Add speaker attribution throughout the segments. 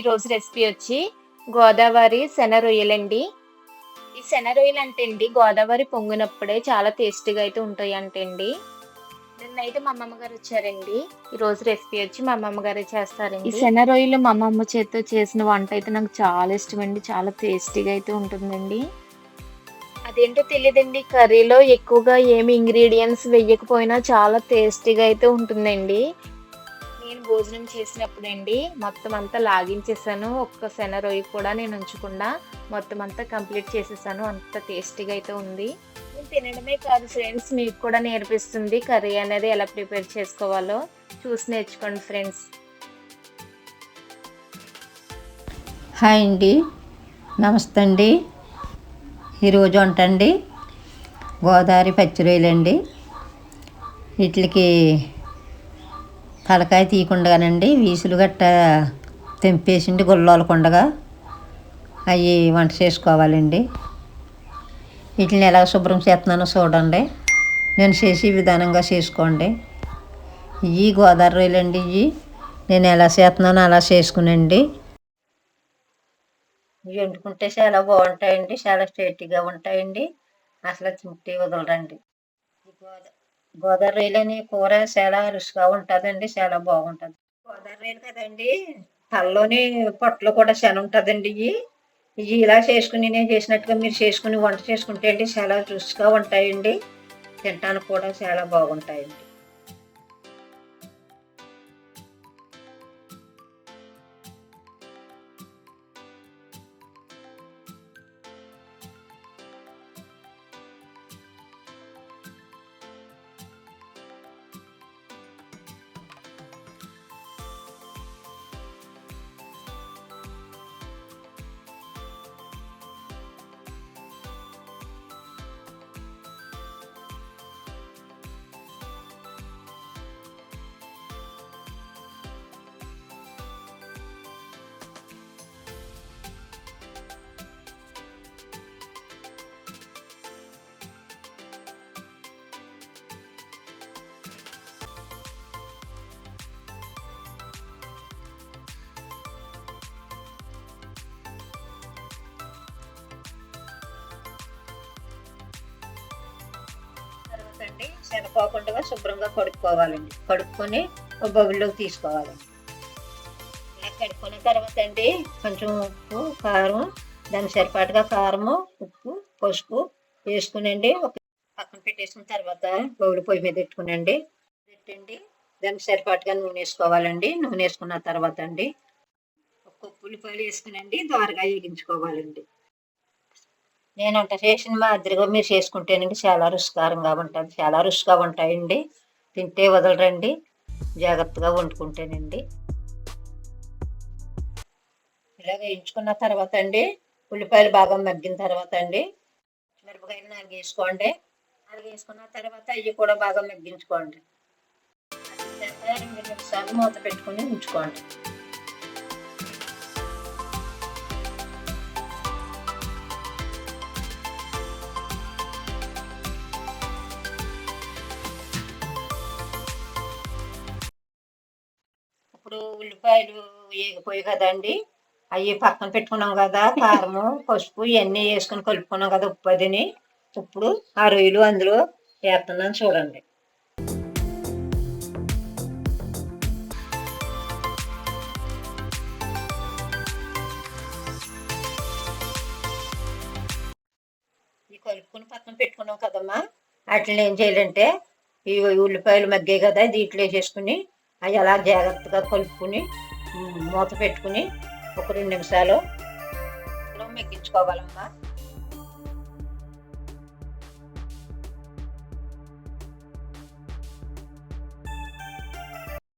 Speaker 1: ఈరోజు రెసిపీ వచ్చి గోదావరి శన రొయ్యలండి. ఈ శన రొయ్యలు అంటే అండి గోదావరి పొంగినప్పుడే చాలా టేస్టీగా అయితే ఉంటాయి అంటే అండి. నిన్నైతే మా అమ్మమ్మ గారు వచ్చారండి. ఈరోజు రెసిపీ వచ్చి మా అమ్మమ్మ గారే చేస్తారండి. ఈ శన రొయ్యలు మా అమ్మమ్మ చేత్తో చేసిన వంట అయితే నాకు చాలా ఇష్టమండి. చాలా టేస్టీగా అయితే ఉంటుందండి. అదేంటో తెలియదండి, కర్రీలో ఎక్కువగా ఏమి ఇంగ్రీడియంట్స్ వేయకపోయినా చాలా టేస్టీగా అయితే ఉంటుందండి. నేను భోజనం చేసినప్పుడండి మొత్తం అంతా లాగించేసాను. ఒక్క శన రొయ్య కూడా నేను ఉంచకుండా మొత్తం అంతా కంప్లీట్ చేసేసాను. అంత టేస్టీగా అయితే ఉంది. నేను తినడమే కాదు ఫ్రెండ్స్, మీకు కూడా నేర్పిస్తుంది కర్రీ అనేది ఎలా ప్రిపేర్ చేసుకోవాలో. చూసి నేర్చుకోండి ఫ్రెండ్స్.
Speaker 2: హాయ్ అండి, నమస్తే అండి. ఈరోజు వంట అండి గోదావరి పచ్చి రొయ్యలండి. వీటికి తలకాయ తీయకుండానండి వీసులు గట్ట తెంపేసిండి గుల్లోలకుండగా అవి వంట చేసుకోవాలండి. వీటిని ఎలా శుభ్రం చేస్తున్నానో చూడండి. నేను చేసే విధానంగా చేసుకోండి. ఇవి గోదావరి రొయ్యలండి. ఇవి నేను ఎలా చేస్తున్నానో అలా చేసుకునండి. ఇవి వండుకుంటే చాలా బాగుంటాయండి, చాలా టేస్టీగా ఉంటాయండి. అసలు చుట్టి వదలరండి. గోదావరి రొయ్యలు అనే కూర చాలా రుచిగా ఉంటుందండి, చాలా బాగుంటుంది. గోదావరి రొయ్యలు కదండి, తలలోని పొట్టలో కూడా చాలా ఉంటుందండి. ఇవి ఇలా చేసుకుని నేను చేసినట్టుగా మీరు చేసుకుని వంట చేసుకుంటే అండి చాలా రుచిగా ఉంటాయండి. తినడానికి కూడా చాలా బాగుంటాయండి. అండి శనగపోకుండా శుభ్రంగా కడుక్కోవాలండి. కడుక్కొని ఒక బౌల్లోకి తీసుకోవాలండి. ఇలా కడుక్కున్న తర్వాత అండి కొంచెం ఉప్పు, కారం, దానికి సరిపాటుగా కారము, ఉప్పు, పసుపు వేసుకునండి ఒక పక్కన పెట్టేసుకున్న తర్వాత బౌల్ పొయ్యి మీద పెట్టుకునండి. పెట్టండి దానికి సరిపాటుగా నూనె వేసుకోవాలండి. నూనె వేసుకున్న తర్వాత అండి ఒక కప్పు ఉల్లిపాయలు వేసుకునండి దోరగా వేగించుకోవాలండి. నేను వంట చేసిన మాదిరిగా మీరు చేసుకుంటేనండి చాలా రుచికరంగా ఉంటుంది, చాలా రుచిగా ఉంటాయండి. తింటే వదలరండి, జాగ్రత్తగా వండుకుంటేనండి. ఇలా వేయించుకున్న తర్వాత అండి ఉల్లిపాయలు బాగా మగ్గిన తర్వాత అండి మిరపకాయలు నాలుగు వేసుకోండి. నాలుగు వేసుకున్న తర్వాత అవి కూడా బాగా మగ్గించుకోండి. 2 నిమిషాలు మూత పెట్టుకుని ఉంచుకోండి. ఇప్పుడు ఉల్లిపాయలు వేగిపోయి కదండి, అవి పక్కన పెట్టుకున్నాం కదా, కారము, పసుపు ఇవన్నీ వేసుకుని కలుపుకున్నాం కదా ఉప్పు అదిని. ఇప్పుడు ఆ రొయ్యలు అందులో వేస్తున్నాను చూడండి. ఈ కలుపుకుని పక్కన పెట్టుకున్నాం కదమ్మా, వాటిని ఏం చేయాలంటే ఈ ఉల్లిపాయలు మగ్గాయి కదా దీంట్లో వేసేసుకుని అవి అలా జాగ్రత్తగా కలుపుకుని మూత పెట్టుకుని ఒక 2 నిమిషాలు మగ్గించుకోవాలమ్మా.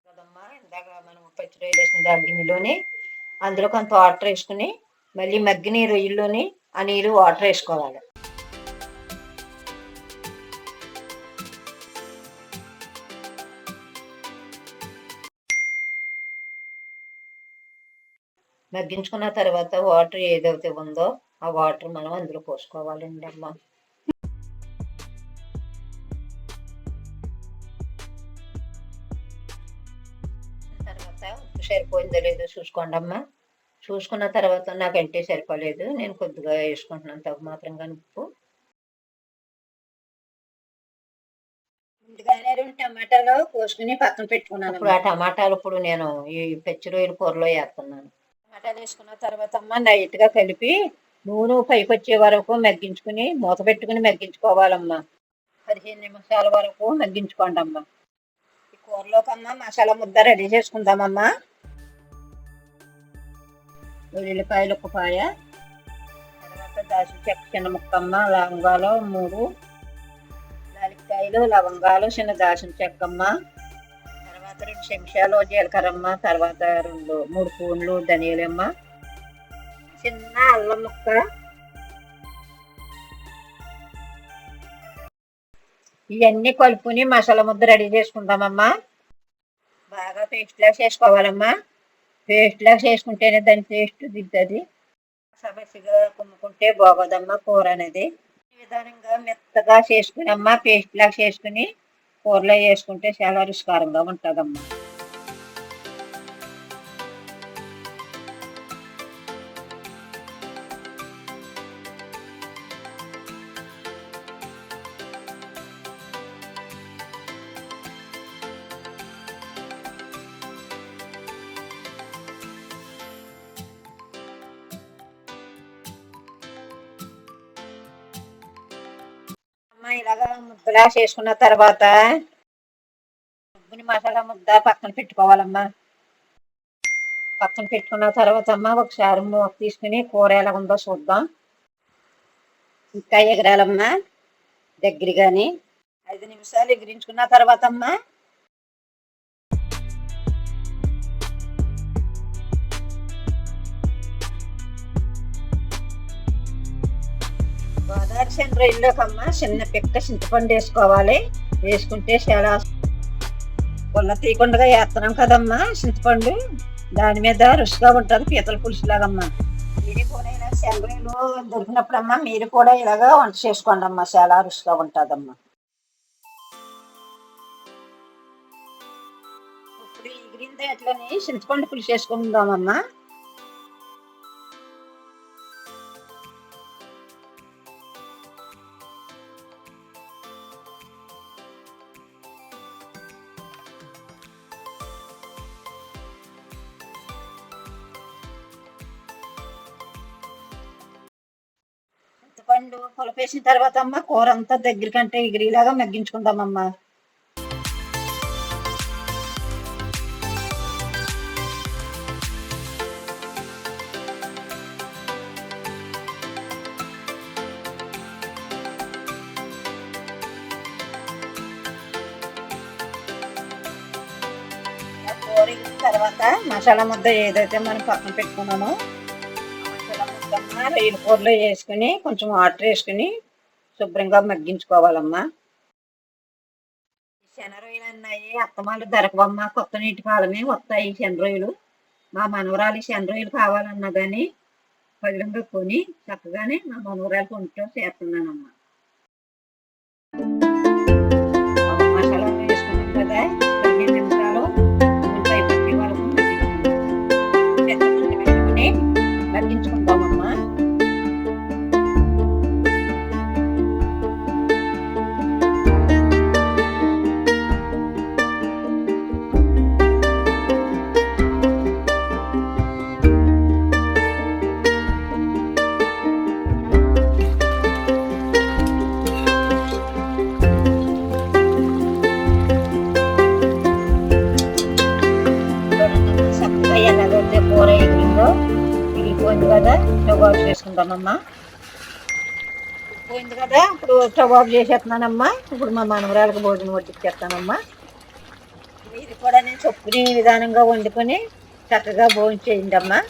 Speaker 2: కదమ్మా, ఇందాక మనం పచ్చి వేసిన గిన్నెలోని అందులో కొంత వాటర్ వేసుకుని మళ్ళీ మగ్గిన రొయ్యల్లోని ఆ నీరు వాటర్ వేసుకోవాలి. మగ్గించుకున్న తర్వాత వాటర్ ఏదైతే ఉందో ఆ వాటర్ మనం అందులో పోసుకోవాలండి అమ్మ. తర్వాత ఉప్పు సరిపోయిందో లేదో చూసుకోండి అమ్మ. చూసుకున్న తర్వాత నాకంటే సరిపోలేదు. నేను కొద్దిగా వేసుకుంటున్నాను తగు మాత్రంగా ఉప్పు. ముందుగానే 2 టమాటాలు కోసుకొని పక్కన పెట్టుకున్నాను. ఇప్పుడు ఆ టమాటాలు ఇప్పుడు నేను ఈ పచ్చి రొయ్యల కూరలో వేస్తున్నాను. టమాటాలు వేసుకున్న తర్వాత అమ్మ లైట్‌గా కలిపి నూనె పైకొచ్చే వరకు మగ్గించుకుని మూత పెట్టుకుని మగ్గించుకోవాలమ్మా. 15 నిమిషాల వరకు మగ్గించుకోండమ్మా. ఈ కూరలోకమ్మా మసాలా ముద్ద రెడీ చేసుకుందామమ్మా. ఉల్లిపాయలు ఒక పాయ, తర్వాత దాల్చిన చెక్క చిన్న ముక్కమ్మ, లవంగాలు 3, యాలక్కాయలు, లవంగాలు, చిన్న దాల్చిన చెక్కమ్మ, తర్వాత 2 చెంచాలు జీలకర్రమ్మ, తర్వాత 3 స్పూన్లు ధనియాలమ్మ, చిన్న అల్లం ముక్క, ఇవన్నీ కలుపుకుని మసాలా ముద్ద రెడీ చేసుకుందామమ్మా. బాగా పేస్ట్ లాగా చేసుకోవాలమ్మా. పేస్ట్ లాగా చేసుకుంటేనే దాని టేస్ట్ దిద్దుతుంది. సమస్యగా కుమ్ముకుంటే బాగోదమ్మా కూర అనేది. ఈ విధానంగా మెత్తగా చేసుకుని అమ్మా పేస్ట్ లాగా చేసుకుని కూరలో వేసుకుంటే చాలా రుచికరంగా ఉంటుందమ్మా. ఇలాగా ముద్దలా చేసుకున్న తర్వాత మసాలా ముద్ద పక్కన పెట్టుకోవాలమ్మా. పక్కన పెట్టుకున్న తర్వాత అమ్మ ఒకసారి మూత తీసుకుని కూర ఎలా ఉందో చూద్దాం. ఇంకా ఎగరాలమ్మా దగ్గరగాని 5 నిమిషాలు ఎగిరించుకున్న తర్వాత అమ్మా గోదావరి శనగలోకమ్మా చిన్న పిక్క చింతపండు వేసుకోవాలి. వేసుకుంటే చాలా పుల్ల తీయకుండా వేస్తున్నాం కదమ్మా చింతపండు, దాని మీద రుచిగా ఉంటుంది పీతల పులుసు లాగమ్మా. మీరు కూడా ఇలా శనగలు దొరికినప్పుడమ్మా మీరు కూడా ఇలాగా వంట చేసుకోండి అమ్మా, చాలా రుచిగా ఉంటుందమ్మా. ఇప్పుడు ఎగిరింది అట్లని చింతపండు పులుసు వేసుకుందామమ్మా. చింతపండు పులుపేసిన తర్వాత అమ్మ కూర అంతా దగ్గరికంటే ఎగిరిలాగా మగ్గించుకుందామమ్మా. కూర తర్వాత మసాలా ముద్ద ఏదైతే మనం పక్కన పెట్టుకున్నామో మసాలా ముద్దమ్మ రొయ్యల కూరలో వేసుకుని కొంచెం వాటర్ వేసుకుని శుభ్రంగా మగ్గించుకోవాలమ్మా. శన రొయ్యలు అన్నాయి అత్తమాలు దొరకవమ్మా, కొత్త నీటి కాలమే వస్తాయి శన రొయ్యలు. మా మనవరాలు శన రొయ్యలు కావాలన్నా కానీ పళ్ళంగా కొని చక్కగానే మా మనవరాలు కొంటూ చేస్తున్నానమ్మా. మసాలా వేసుకున్నాం కదా 15 నిమిషాలు పైపచ్చి వరకు పెట్టుకుని మగ్గించుకుంటామమ్మా. ఎలాగైతే కూర ఎగిరిందో ఎగిరిపోయింది కదా స్టవ్ ఆఫ్ చేసుకుందామమ్మా. పోయింది కదా ఇప్పుడు స్టవ్ ఆఫ్ చేసేస్తున్నానమ్మా. ఇప్పుడు మా మనవరాలకు భోజనం వడ్డిచ్చేస్తానమ్మా. ఇది కూడా నేను చెప్పుకునే విధానంగా వండుకొని చక్కగా భోజనం చేయండి అమ్మా.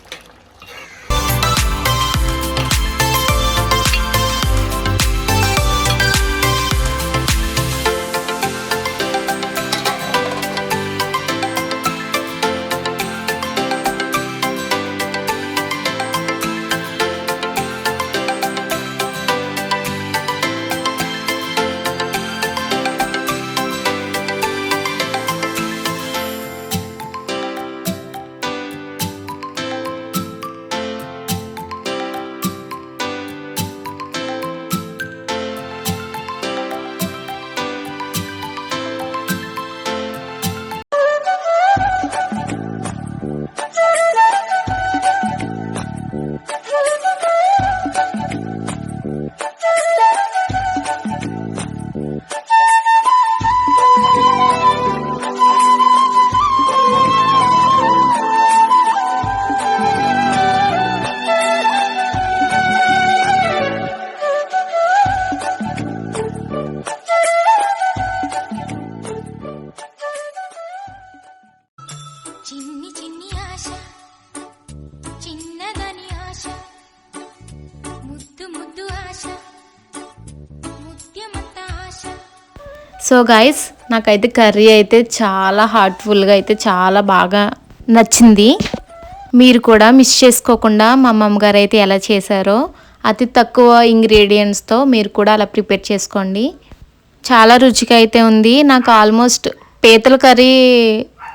Speaker 1: సో గైస్, నాకైతే కర్రీ అయితే చాలా హార్ట్ఫుల్గా అయితే చాలా బాగా నచ్చింది. మీరు కూడా మిస్ చేసుకోకుండా మా అమ్మమ్మగారు అయితే ఎలా చేశారో అతి తక్కువ ఇంగ్రీడియంట్స్తో మీరు కూడా అలా ప్రిపేర్ చేసుకోండి. చాలా రుచిగా అయితే ఉంది. నాకు ఆల్మోస్ట్ పీతల కర్రీ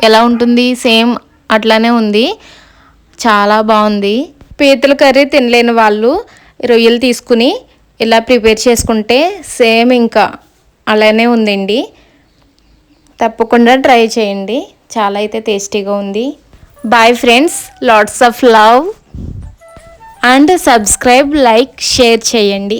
Speaker 1: ఎలా ఉంటుంది సేమ్ అట్లానే ఉంది. చాలా బాగుంది. పీతల కర్రీ తినలేని వాళ్ళు రొయ్యలు తీసుకుని ఇలా ప్రిపేర్ చేసుకుంటే సేమ్ ఇంకా అలానే ఉందండి. తప్పకుండా ట్రై చేయండి. చాలా అయితే టేస్టీగా ఉంది. Bye friends, lots of love and subscribe, like, share చేయండి.